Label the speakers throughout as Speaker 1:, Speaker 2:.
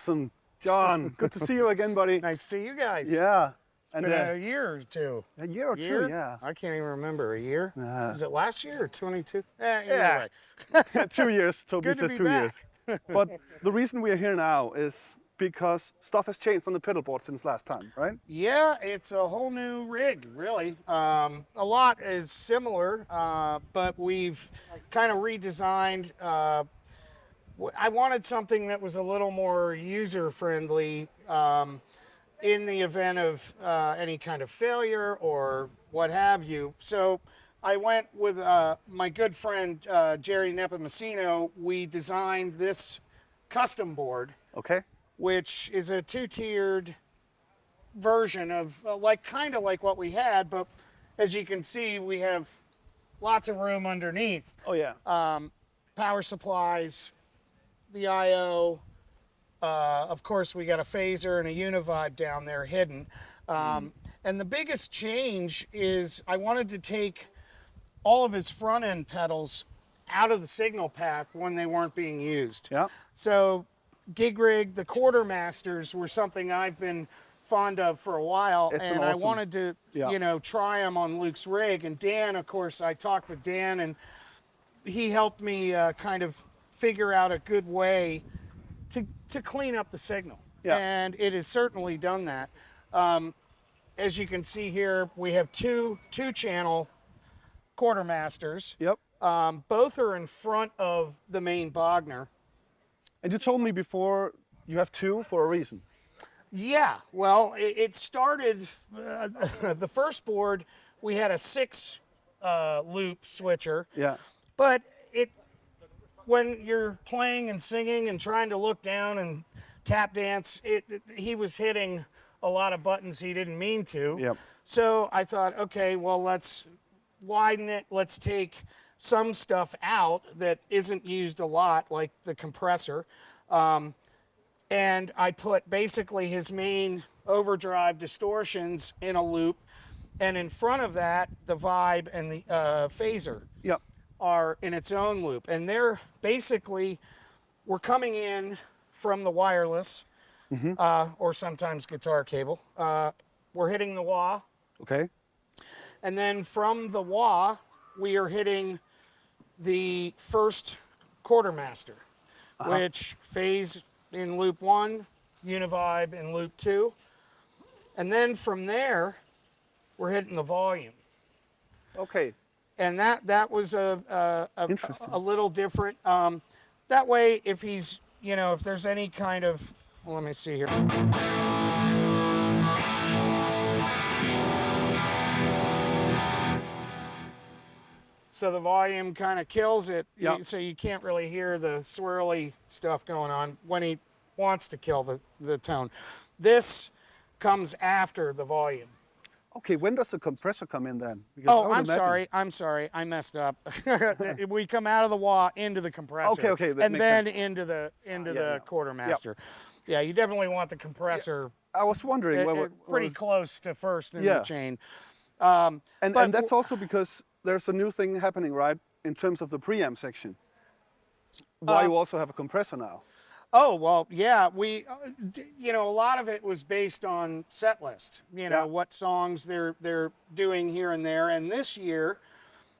Speaker 1: Awesome. Jon, good to see you again, buddy.
Speaker 2: Nice to see you guys.
Speaker 1: Yeah.
Speaker 2: It's been a year or two.
Speaker 1: A year or two, yeah.
Speaker 2: I can't even remember. A year? Is it last year or 22?
Speaker 1: Yeah. 2 years. Toby
Speaker 2: Good to
Speaker 1: says
Speaker 2: be
Speaker 1: 2 years. But the reason we are here now is because stuff has changed on the pedalboard since last time, right?
Speaker 2: Yeah, it's a whole new rig, really. A lot is similar, but we've kind of redesigned. I wanted something that was a little more user-friendly in the event of any kind of failure or what have you. So I went with my good friend Jerry Nepomuceno. We designed this custom board,
Speaker 1: Okay.
Speaker 2: which is a two-tiered version of kind of like what we had, but as you can see, we have lots of room underneath.
Speaker 1: Oh, yeah.
Speaker 2: Power supplies, the I/O. Of course, we got a phaser and a univibe down there hidden. And the biggest change is I wanted to take all of his front end pedals out of the signal pack when they weren't being used.
Speaker 1: Yeah.
Speaker 2: So gig rig, the quartermasters were something I've been fond of for a while, and I wanted to, try them on Luke's rig. And Dan, of course, I talked with Dan, and he helped me kind of figure out a good way to clean up the signal.
Speaker 1: Yeah.
Speaker 2: And it has certainly done that. As you can see here, we have two channel quartermasters.
Speaker 1: Yep.
Speaker 2: Both are in front of the main Bogner.
Speaker 1: And you told me before you have two for a reason.
Speaker 2: Yeah, well, it started, the first board, we had a 6 loop switcher.
Speaker 1: Yeah.
Speaker 2: But when you're playing and singing and trying to look down and tap dance, he was hitting a lot of buttons he didn't mean to.
Speaker 1: Yep.
Speaker 2: So I thought, okay, well, let's widen it. Let's take some stuff out that isn't used a lot, like the compressor. And I put basically his main overdrive distortions in a loop. And in front of that, the vibe and the phaser.
Speaker 1: Yep.
Speaker 2: Are in its own loop, and they're basically, we're coming in from the wireless, or sometimes guitar cable. We're hitting the wah.
Speaker 1: Okay.
Speaker 2: And then from the wah, we are hitting the first quartermaster, which phase in loop 1, univibe in loop 2. And then from there, we're hitting the volume.
Speaker 1: Okay.
Speaker 2: And that was a little different. That way, if he's, if there's any kind of, well, let me see here. So the volume kind of kills it, so you can't really hear the swirly stuff going on when he wants to kill the tone. This comes after the volume.
Speaker 1: Okay, when does the compressor come in then? Because
Speaker 2: I'm sorry, I messed up. We come out of the wah into the compressor.
Speaker 1: Okay,
Speaker 2: and then into the quartermaster.
Speaker 1: Yep.
Speaker 2: Yeah, you definitely want the compressor.
Speaker 1: I was wondering.
Speaker 2: Pretty close to first in the chain.
Speaker 1: And that's also because there's a new thing happening, right, in terms of the preamp section. Why you also have a compressor now.
Speaker 2: Oh, well, yeah, we, a lot of it was based on set list, what songs they're doing here and there. And this year,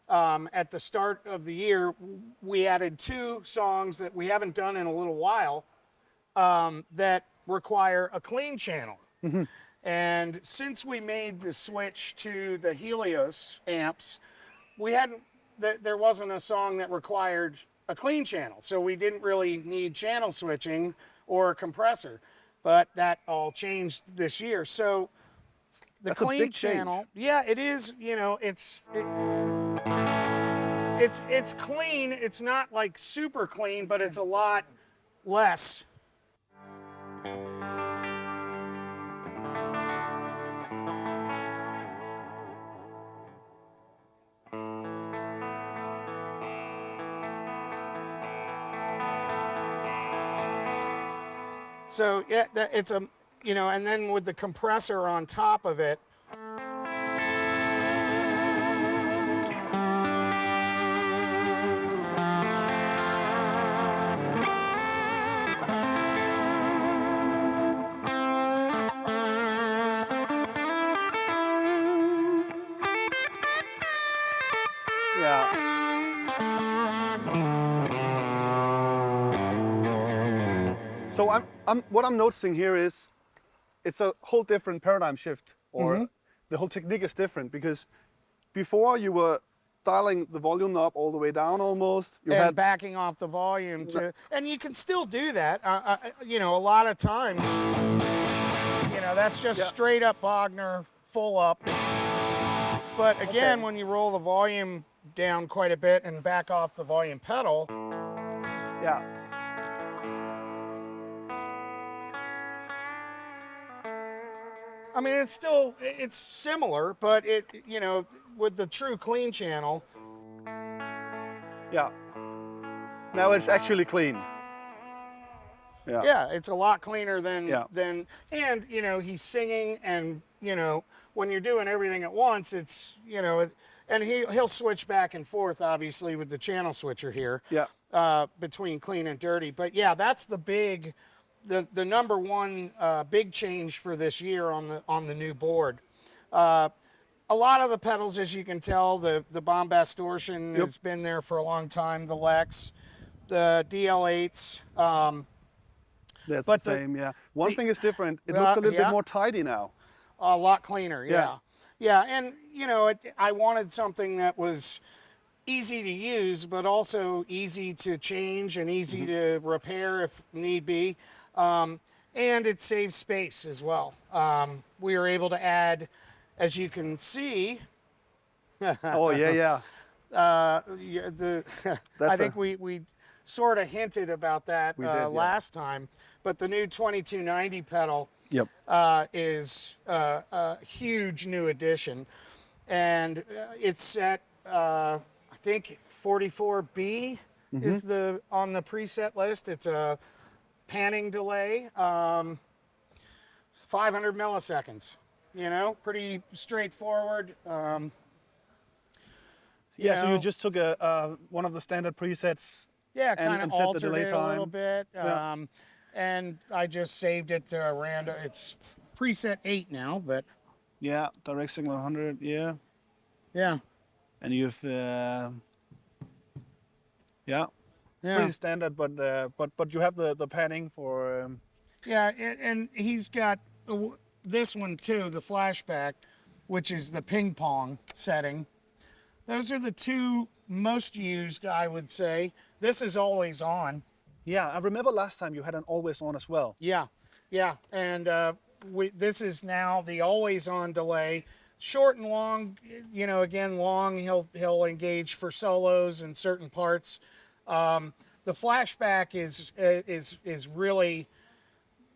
Speaker 2: at the start of the year, we added 2 songs that we haven't done in a little while that require a clean channel.
Speaker 1: Mm-hmm.
Speaker 2: And since we made the switch to the Helios amps, there wasn't a song that required a clean channel, so we didn't really need channel switching or a compressor, but that all changed this year. So the clean channel, yeah, it is. It's clean. It's not like super clean, but it's a lot less. So yeah, it's and then with the compressor on top of it.
Speaker 1: Yeah. So what I'm noticing here is it's a whole different paradigm shift, or the whole technique is different, because before you were dialing the volume knob all the way down almost. You
Speaker 2: and
Speaker 1: had
Speaker 2: backing off the volume to, and you can still do that. You know, a lot of times, you know, that's just straight up Wagner, full up. But again, when you roll the volume down quite a bit and back off the volume pedal.
Speaker 1: Yeah.
Speaker 2: I mean, it's similar, but you know, with the true clean channel.
Speaker 1: Yeah. Now it's actually clean. Yeah.
Speaker 2: Yeah, it's a lot cleaner than, and you know, he's singing, and you know, when you're doing everything at once, it's, you know, and he'll switch back and forth, obviously, with the channel switcher here.
Speaker 1: Yeah.
Speaker 2: Between clean and dirty. But yeah, that's the big, the number one big change for this year on the new board. A lot of the pedals, as you can tell, the Bombast Distortion has been there for a long time. The Lex, the DL8s.
Speaker 1: That's the same, yeah. One thing is different. It looks a little bit more tidy now.
Speaker 2: A lot cleaner, yeah. Yeah, and you know, I wanted something that was easy to use, but also easy to change and easy to repair if need be. And it saves space as well. We were able to add, as you can see.
Speaker 1: Oh, yeah.
Speaker 2: I think we sort of hinted about that last time, but the new 2290 pedal is a huge new addition, and it's set, I think 44B is on the preset list. It's a panning delay, 500 milliseconds. You know, pretty straightforward.
Speaker 1: So you just took one of the standard presets.
Speaker 2: Yeah, kind of altered it a little bit. And I just saved it to random. It's preset 8 now, but.
Speaker 1: Yeah, direct signal 100, yeah.
Speaker 2: Yeah.
Speaker 1: And you've, pretty standard, but you have the panning for.
Speaker 2: Yeah, and he's got this one too, the flashback, which is the ping pong setting. Those are the two most used, I would say. This is always on.
Speaker 1: Yeah, I remember last time you had an always on as well.
Speaker 2: Yeah, and this is now the always on delay. Short and long, you know, again, long, he'll engage for solos and certain parts. The flashback is really,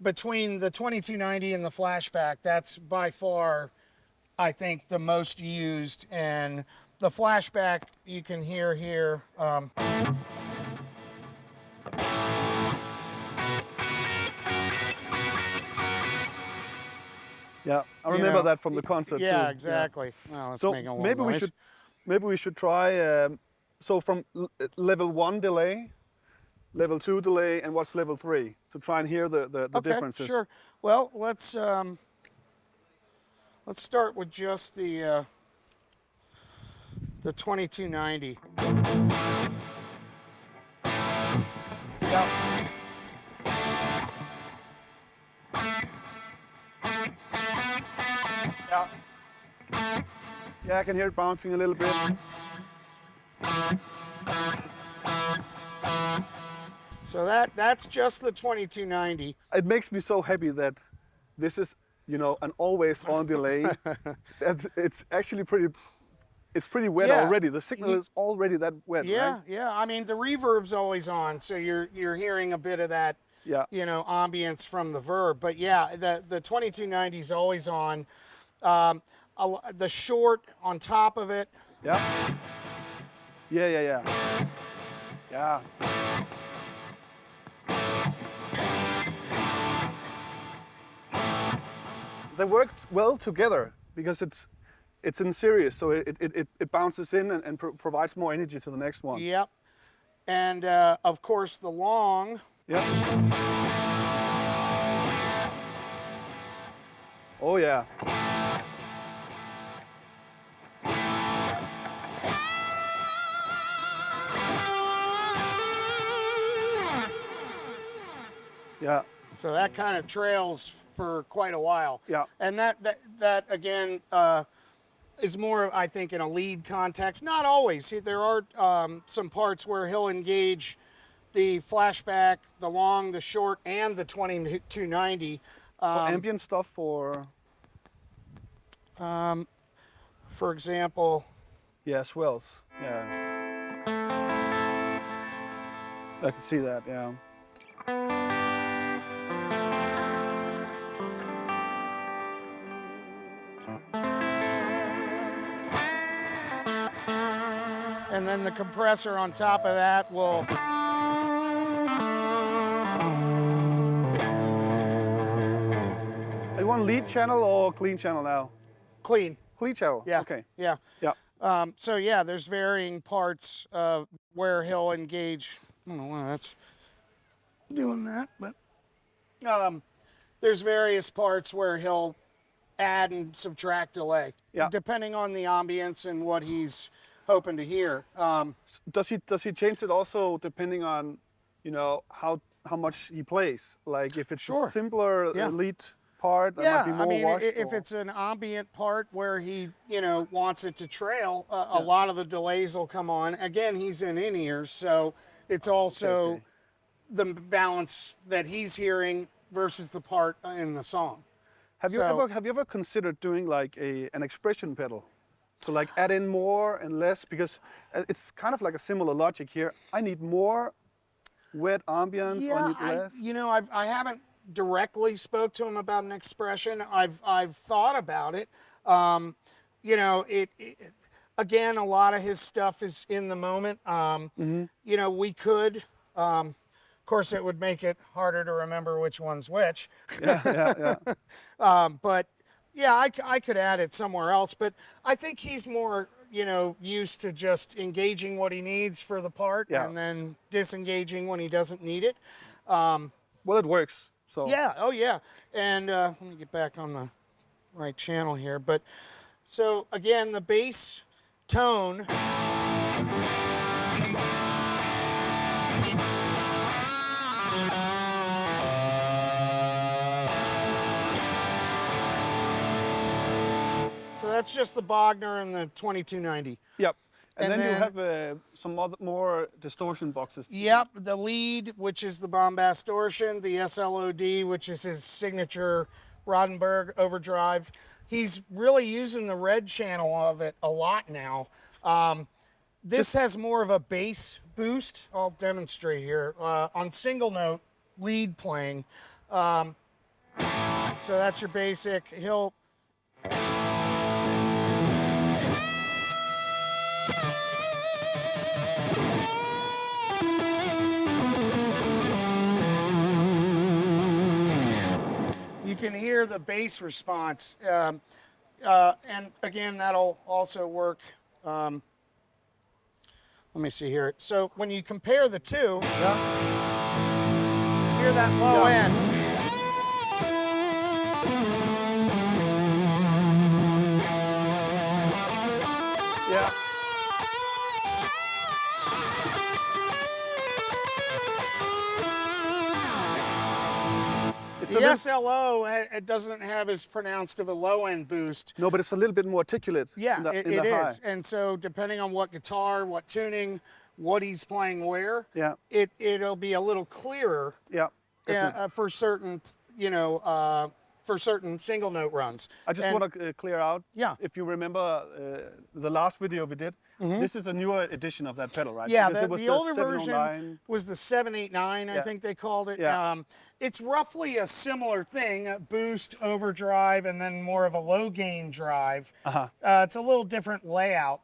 Speaker 2: between the 2290 and the flashback, that's by far, I think, the most used. And the flashback, you can hear here.
Speaker 1: Yeah, I remember that from the concert too.
Speaker 2: Yeah, exactly. Well, let's make a little noise.
Speaker 1: Maybe we should try. So from level 1 delay, level 2 delay, and what's level 3 to try and hear the differences.
Speaker 2: Sure. Well, let's start with just the 2290.
Speaker 1: Yeah, I can hear it bouncing a little bit.
Speaker 2: So that's just the 2290.
Speaker 1: It makes me so happy that this is, you know, an always on delay. It's actually pretty wet already. The signal is already that wet.
Speaker 2: Yeah,
Speaker 1: right?
Speaker 2: yeah. I mean, the reverb's always on, so you're hearing a bit of that, you know, ambience from the verb. But yeah, the 2290 is always on. The short on top of it.
Speaker 1: Yeah. Yeah. They worked well together because it's in series, so it bounces in and provides more energy to the next one.
Speaker 2: Yep. And of course the long.
Speaker 1: Yep. Oh yeah. Yeah.
Speaker 2: So that kind of trails for quite a while.
Speaker 1: Yeah.
Speaker 2: And that again is more, I think, in a lead context. Not always. There are some parts where he'll engage the flashback, the long, the short, and the 2290.
Speaker 1: For ambient stuff, for
Speaker 2: example.
Speaker 1: Yeah, swells. Yeah. I can see that, yeah.
Speaker 2: And then the compressor on top of that will...
Speaker 1: Are you on lead channel or clean channel now?
Speaker 2: Clean.
Speaker 1: Clean channel,
Speaker 2: Yeah.
Speaker 1: okay.
Speaker 2: Yeah.
Speaker 1: Yeah.
Speaker 2: So yeah, there's varying parts where he'll engage. I don't know why that's doing that, but there's various parts where he'll add and subtract delay, depending on the ambience and what he's hoping to hear.
Speaker 1: Does he change it also depending on, you know, how much he plays? Like if it's a simpler lead part, that might be more washed,
Speaker 2: if it's an ambient part where he, you know, wants it to trail, a lot of the delays will come on. Again, he's in in-ears, so it's also the balance that he's hearing versus the part in the song.
Speaker 1: Have you ever considered doing like an expression pedal? So like add in more and less, because it's kind of like a similar logic here. I need more wet ambience, I need less.
Speaker 2: You know, I haven't directly spoke to him about an expression. I've thought about it. You know, again, a lot of his stuff is in the moment. You know, we could, of course, it would make it harder to remember which one's which. But yeah, I could add it somewhere else. But I think he's more, you know, used to just engaging what he needs for the part and then disengaging when he doesn't need it.
Speaker 1: Well, it works. So.
Speaker 2: Yeah, oh yeah. And let me get back on the right channel here. But so again, the bass tone. So that's just the Bogner and the 2290.
Speaker 1: Yep. And then you have some more distortion boxes.
Speaker 2: Yep, the lead, which is the Bombast Distortion, the SLOD, which is his signature Rodenberg overdrive. He's really using the red channel of it a lot now. This has more of a bass boost. I'll demonstrate here. On single note lead playing. So that's your basic. He'll... You can hear the bass response, and again, that'll also work. Let me see here. So when you compare the two, hear that low end.
Speaker 1: Yeah.
Speaker 2: The SLO, it doesn't have as pronounced of a low-end boost.
Speaker 1: No, but it's a little bit more articulate.
Speaker 2: Yeah,
Speaker 1: in the high.
Speaker 2: And so depending on what guitar, what tuning, what he's playing where, it'll be a little clearer.
Speaker 1: Yeah.
Speaker 2: For certain, you know, for certain single note runs.
Speaker 1: I just want to clear out.
Speaker 2: Yeah.
Speaker 1: If you remember the last video we did, this is a newer edition of that pedal, right?
Speaker 2: Yeah,
Speaker 1: because
Speaker 2: the older version was the 789, I think they called it.
Speaker 1: Yeah.
Speaker 2: It's roughly a similar thing, boost, overdrive, and then more of a low gain drive. It's a little different layout.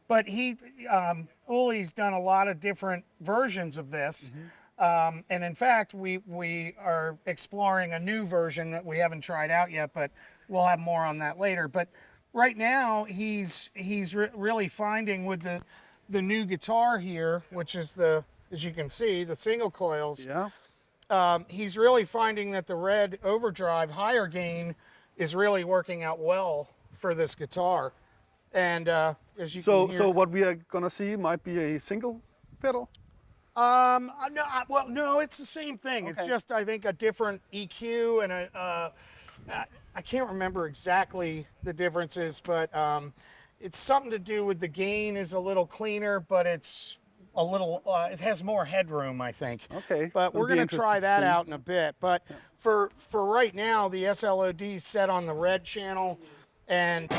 Speaker 2: But Uli's done a lot of different versions of this. And in fact, we are exploring a new version that we haven't tried out yet, but we'll have more on that later. But right now, he's really finding with the new guitar here, which is as you can see, the single coils.
Speaker 1: Yeah.
Speaker 2: He's really finding that the red overdrive higher gain is really working out well for this guitar. And as you can hear,
Speaker 1: so what we are gonna see might be a single pedal.
Speaker 2: No, well, no, it's the same thing. It's
Speaker 1: Okay.
Speaker 2: just, I think, a different EQ and I can't remember exactly the differences, but it's something to do with the gain is a little cleaner, but it's a little, it has more headroom, I think.
Speaker 1: Okay.
Speaker 2: But
Speaker 1: It'll
Speaker 2: we're
Speaker 1: be
Speaker 2: going to try
Speaker 1: interesting to
Speaker 2: that
Speaker 1: see.
Speaker 2: out in a bit. But for right now, the SLOD is set on the red channel, and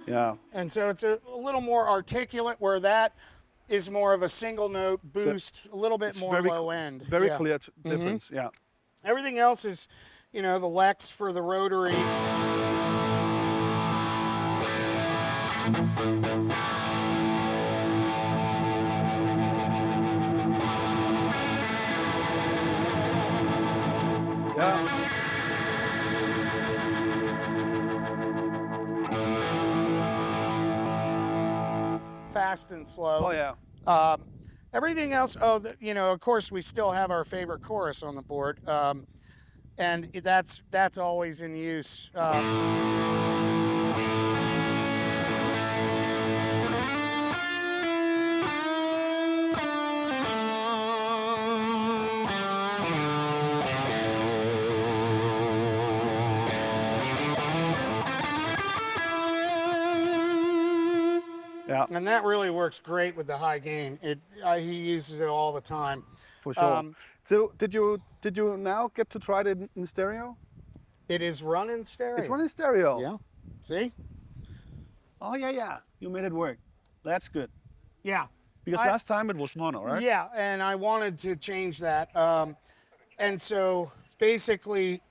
Speaker 1: Yeah.
Speaker 2: and so it's a little more articulate, where that is more of a single note boost, a little bit
Speaker 1: It's
Speaker 2: more low end.
Speaker 1: Very
Speaker 2: Yeah.
Speaker 1: clear difference. Yeah.
Speaker 2: Everything else is, you know, the Lex for the rotary.
Speaker 1: Yeah.
Speaker 2: Fast and slow.
Speaker 1: Oh yeah.
Speaker 2: Everything else, you know, of course, we still have our favorite chorus on the board, and that's always in use.
Speaker 1: Yeah.
Speaker 2: And that really works great with the high gain. He uses it all the time.
Speaker 1: For sure. So did you now get to try it in stereo?
Speaker 2: It is run in stereo.
Speaker 1: It's running stereo.
Speaker 2: Yeah. See?
Speaker 1: Oh yeah. You made it work. That's good.
Speaker 2: Yeah.
Speaker 1: Because last time it was mono, right?
Speaker 2: Yeah, and I wanted to change that. And so basically,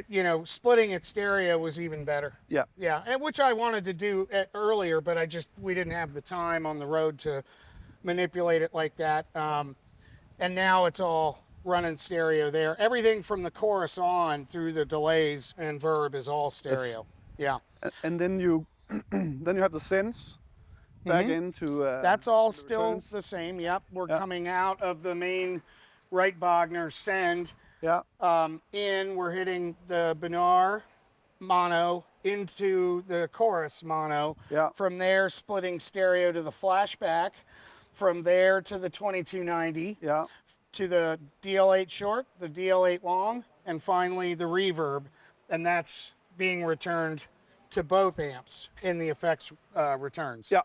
Speaker 2: you know, splitting it stereo was even better.
Speaker 1: Yeah.
Speaker 2: Yeah, and which I wanted to do earlier, but we didn't have the time on the road to manipulate it like that. And now it's all running stereo there. Everything from the chorus on through the delays and verb is all stereo. Yeah.
Speaker 1: And then you then you have the sense back into.
Speaker 2: That's all
Speaker 1: the
Speaker 2: still
Speaker 1: returns.
Speaker 2: the same. Yep. We're
Speaker 1: Yeah.
Speaker 2: coming out of the main right Bogner send.
Speaker 1: Yeah.
Speaker 2: We're hitting the Benar mono into the chorus mono.
Speaker 1: Yeah.
Speaker 2: From there, splitting stereo to the flashback. From there to the 2290.
Speaker 1: Yeah.
Speaker 2: To the DL8 short, the DL8 long, and finally the reverb. And that's being returned to both amps in the effects returns.
Speaker 1: Yeah.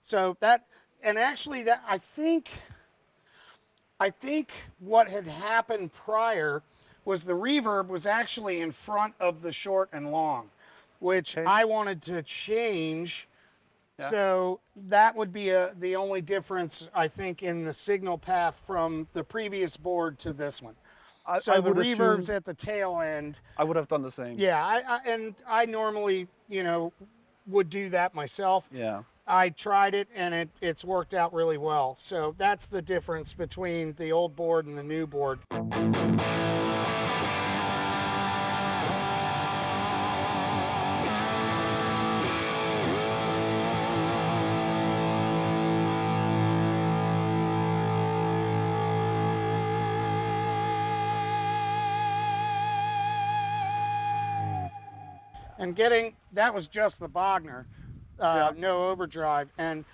Speaker 2: So that, and actually that, I think what had happened prior was the reverb was actually in front of the short and long, which I wanted to change.
Speaker 1: Yeah.
Speaker 2: So that would be the only difference, I think, in the signal path from the previous board to this one. So the
Speaker 1: would
Speaker 2: reverb's
Speaker 1: assume
Speaker 2: at the tail end.
Speaker 1: I would have done the same.
Speaker 2: Yeah, I normally, you know, would do that myself.
Speaker 1: Yeah.
Speaker 2: I tried it and it's worked out really well. So that's the difference between the old board and the new board. And that was just the Bogner, no overdrive. And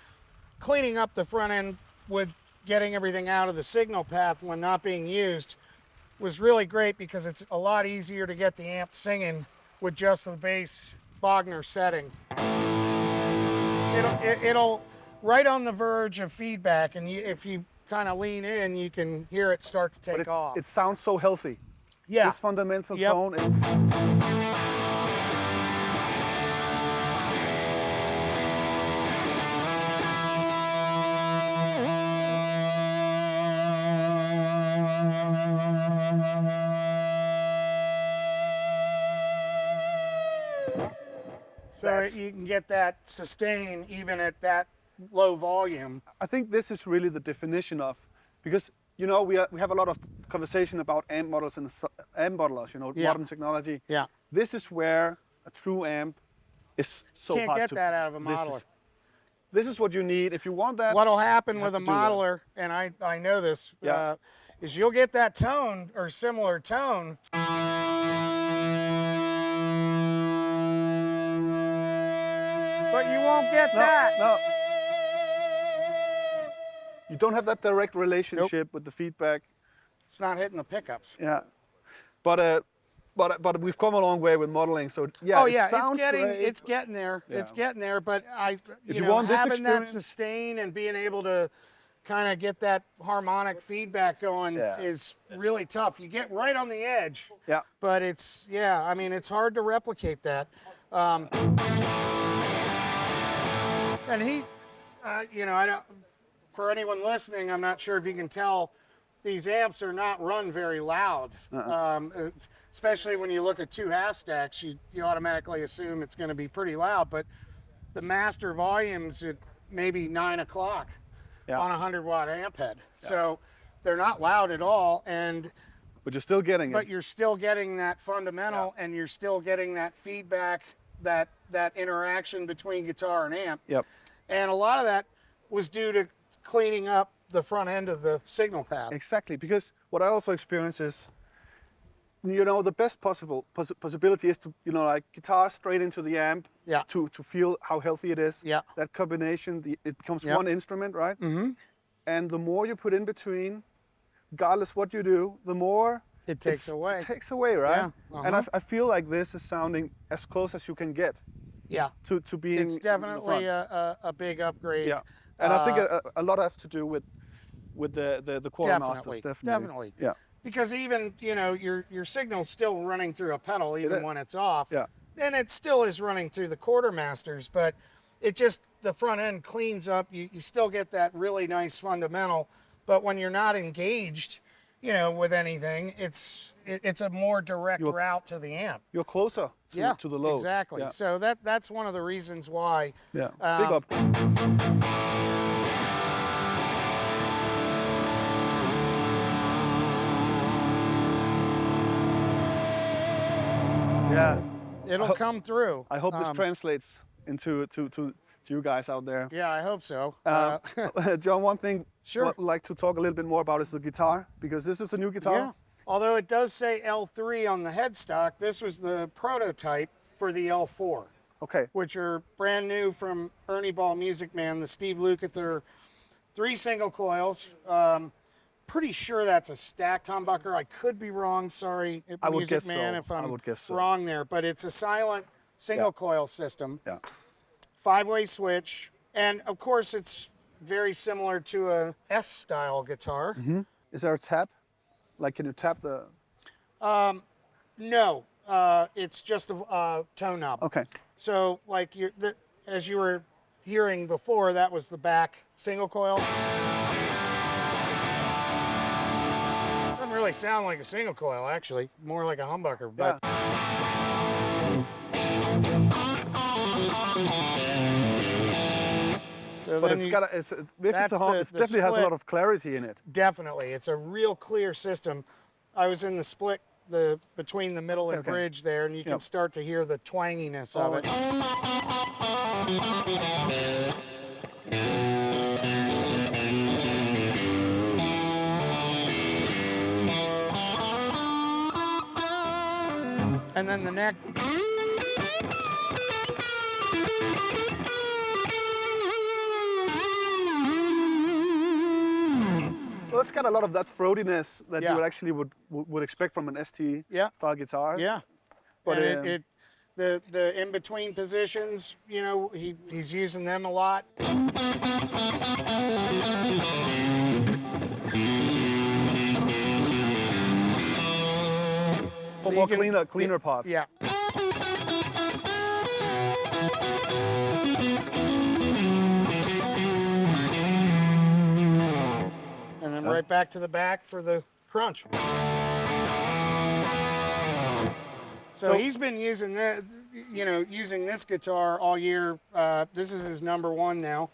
Speaker 2: cleaning up the front end with getting everything out of the signal path when not being used was really great, because it's a lot easier to get the amp singing with just the bass Bogner setting. It'll right on the verge of feedback, and if you kind of lean in, you can hear it start to take off.
Speaker 1: It sounds so healthy.
Speaker 2: Yeah.
Speaker 1: This fundamental tone, it's.
Speaker 2: So you can get that sustain even at that low volume.
Speaker 1: I think this is really the definition of, because you know we have a lot of conversation about amp models and amp modelers, you know, modern technology.
Speaker 2: Yeah.
Speaker 1: This is where a true amp is so
Speaker 2: Can't
Speaker 1: hard
Speaker 2: get
Speaker 1: to.
Speaker 2: that out of a
Speaker 1: this
Speaker 2: modeler.
Speaker 1: is- this is what you need if you want that.
Speaker 2: What'll happen with a
Speaker 1: to do that.
Speaker 2: modeler, and I know this,
Speaker 1: Yeah.
Speaker 2: is you'll get that tone or similar tone. But you won't get that.
Speaker 1: No. You don't have that direct relationship with the feedback.
Speaker 2: It's not hitting the pickups.
Speaker 1: Yeah. But we've come a long way with modeling. So yeah.
Speaker 2: Oh yeah,
Speaker 1: it sounds great.
Speaker 2: it's getting there.
Speaker 1: Yeah.
Speaker 2: It's getting there. But
Speaker 1: you want this
Speaker 2: having that
Speaker 1: experience-
Speaker 2: sustain and being able to kind of get that harmonic feedback going is really tough. You get right on the edge.
Speaker 1: Yeah.
Speaker 2: But it's I mean, it's hard to replicate that. And he, I don't. For anyone listening, I'm not sure if you can tell, these amps are not run very loud. Especially when you look at two half stacks, you automatically assume it's going to be pretty loud. But the master volume's at maybe 9 o'clock on a 100-watt amp head. So they're not loud at all.
Speaker 1: But you're still getting it.
Speaker 2: But you're still getting that fundamental, and you're still getting that feedback, that interaction between guitar and amp.
Speaker 1: Yep.
Speaker 2: And a lot of that was due to cleaning up the front end of the signal path.
Speaker 1: Exactly, because what I also experience is, the best possibility is to, like guitar straight into the amp to feel how healthy it is.
Speaker 2: Yeah.
Speaker 1: That combination, it becomes one instrument, right? Mm-hmm. And the more you put in between, regardless what you do, the more
Speaker 2: it takes away.
Speaker 1: It takes away, right?
Speaker 2: Yeah.
Speaker 1: And I feel like this is sounding as close as you can get.
Speaker 2: Yeah.
Speaker 1: To being.
Speaker 2: It's definitely a big upgrade.
Speaker 1: Yeah. And I think a lot has to do with the quartermasters,
Speaker 2: definitely.
Speaker 1: Yeah.
Speaker 2: Because even your signal's still running through a pedal even when it's off.
Speaker 1: Yeah.
Speaker 2: And it still is running through the quartermasters, but it just the front end cleans up. You still get that really nice fundamental, but when you're not engaged, with anything, it's a more direct route to the amp.
Speaker 1: You're closer to the load.
Speaker 2: Exactly.
Speaker 1: Yeah.
Speaker 2: So that's one of the reasons why.
Speaker 1: Yeah. Big up. Yeah.
Speaker 2: It'll come through.
Speaker 1: I hope this translates into to you guys out there.
Speaker 2: Yeah, I hope so.
Speaker 1: Jon, one thing
Speaker 2: Sure.
Speaker 1: I'd like to talk a little bit more about is the guitar, because this is a new guitar.
Speaker 2: Yeah. Although it does say L3 on the headstock, this was the prototype for the L4,
Speaker 1: Okay.
Speaker 2: which are brand new from Ernie Ball Music Man, the Steve Lukather, 3 single coils. Pretty sure that's a stacked humbucker. I could be wrong. Sorry,
Speaker 1: I would
Speaker 2: Music
Speaker 1: guess
Speaker 2: Man,
Speaker 1: so.
Speaker 2: if I'm
Speaker 1: I would guess so.
Speaker 2: wrong there. But it's a silent single coil system.
Speaker 1: Yeah.
Speaker 2: 5-way switch. And of course, it's very similar to a S-style guitar.
Speaker 1: Mm-hmm. Is there a tap? Like, can you tap the?
Speaker 2: No, it's just a tone knob.
Speaker 1: Okay.
Speaker 2: So, like as you were hearing before, that was the back single coil. Doesn't really sound like a single coil, actually. More like a humbucker. But so
Speaker 1: But
Speaker 2: then
Speaker 1: it's
Speaker 2: you-
Speaker 1: got a, it's if it's a
Speaker 2: the
Speaker 1: it definitely has a
Speaker 2: split.
Speaker 1: lot of clarity in it.
Speaker 2: Definitely, it's a real clear system. I was in the split between the middle and
Speaker 1: Okay.
Speaker 2: bridge there, and you can start to hear the twanginess of it. And then the neck.
Speaker 1: Well, it's got a lot of that throatiness that
Speaker 2: Yeah.
Speaker 1: you actually would expect from an ST
Speaker 2: Yeah.
Speaker 1: style guitar.
Speaker 2: Yeah.
Speaker 1: But
Speaker 2: And the in between positions, he's using them a lot.
Speaker 1: for
Speaker 2: So
Speaker 1: more
Speaker 2: you can-
Speaker 1: cleaner parts.
Speaker 2: Yeah. And then right back to the back for the crunch. So he's been using that, using this guitar all year. This is his #1 now.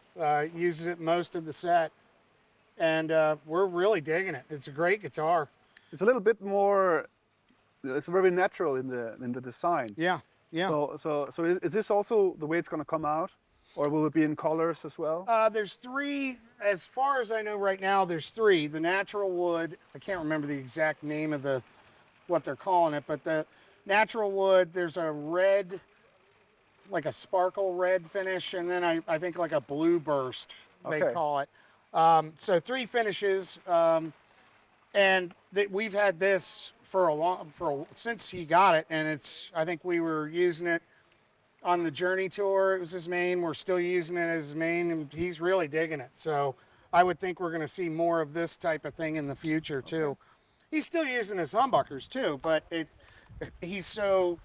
Speaker 2: Uses it most of the set, and we're really digging it. It's a great guitar.
Speaker 1: It's a little bit more. It's very natural in the design.
Speaker 2: Yeah, yeah.
Speaker 1: So is this also the way it's going to come out? Or will it be in colors as well?
Speaker 2: There's 3, as far as I know right now, there's 3. The natural wood, I can't remember the exact name of what they're calling it, but the natural wood, there's a red, like a sparkle red finish, and then I think like a blue burst, they call it. So 3 finishes, and we've had this since he got it, and I think we were using it on the Journey tour. It was his main. We're still using it as his main, and he's really digging it. So I would think we're going to see more of this type of thing in the future too. He's still using his humbuckers too, but he's so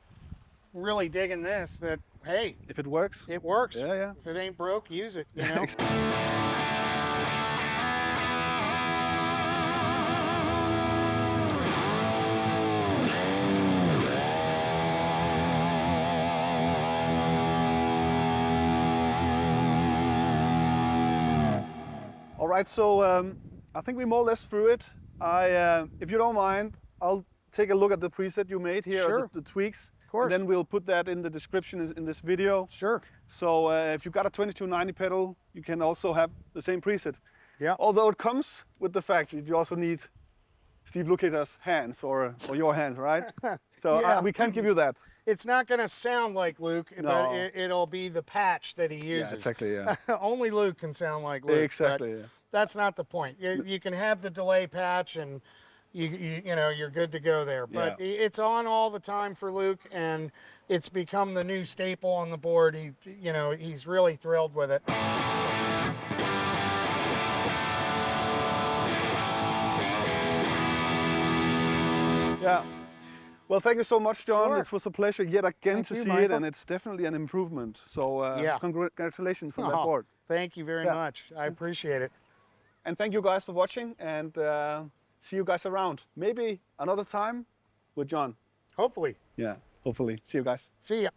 Speaker 2: really digging this that, hey,
Speaker 1: If it works.
Speaker 2: it works.
Speaker 1: Yeah, yeah.
Speaker 2: If it ain't broke, use it, you know?
Speaker 1: All right, so I think we're more or less through it. If you don't mind, I'll take a look at the preset you made here,
Speaker 2: Sure.
Speaker 1: the tweaks.
Speaker 2: Of course.
Speaker 1: And then we'll put that in the description in this video.
Speaker 2: Sure.
Speaker 1: So if you've got a 2290 pedal, you can also have the same preset.
Speaker 2: Yeah.
Speaker 1: Although it comes with the fact that you also need Steve Lukather's hands or your hands, right? So
Speaker 2: Yeah.
Speaker 1: we can't give you that.
Speaker 2: It's not going to sound like Luke,
Speaker 1: No.
Speaker 2: but it'll be the patch that he uses.
Speaker 1: Yeah, exactly, yeah.
Speaker 2: Only Luke can sound like Luke.
Speaker 1: Exactly,
Speaker 2: but
Speaker 1: yeah.
Speaker 2: That's not the point. You can have the delay patch, and you know you're good to go there. But it's on all the time for Luke, and it's become the new staple on the board. He's really thrilled with it.
Speaker 1: Yeah. Well, thank you so much, John.
Speaker 2: Sure.
Speaker 1: It was a pleasure yet again
Speaker 2: Thank
Speaker 1: to
Speaker 2: you,
Speaker 1: see it,
Speaker 2: Michael.
Speaker 1: and it's definitely an improvement. So
Speaker 2: Yeah.
Speaker 1: congratulations on that
Speaker 2: Oh,
Speaker 1: board.
Speaker 2: Thank you very much. I appreciate it.
Speaker 1: And thank you guys for watching, and see you guys around. Maybe another time with John.
Speaker 2: Hopefully.
Speaker 1: Yeah, hopefully. See you guys.
Speaker 2: See ya.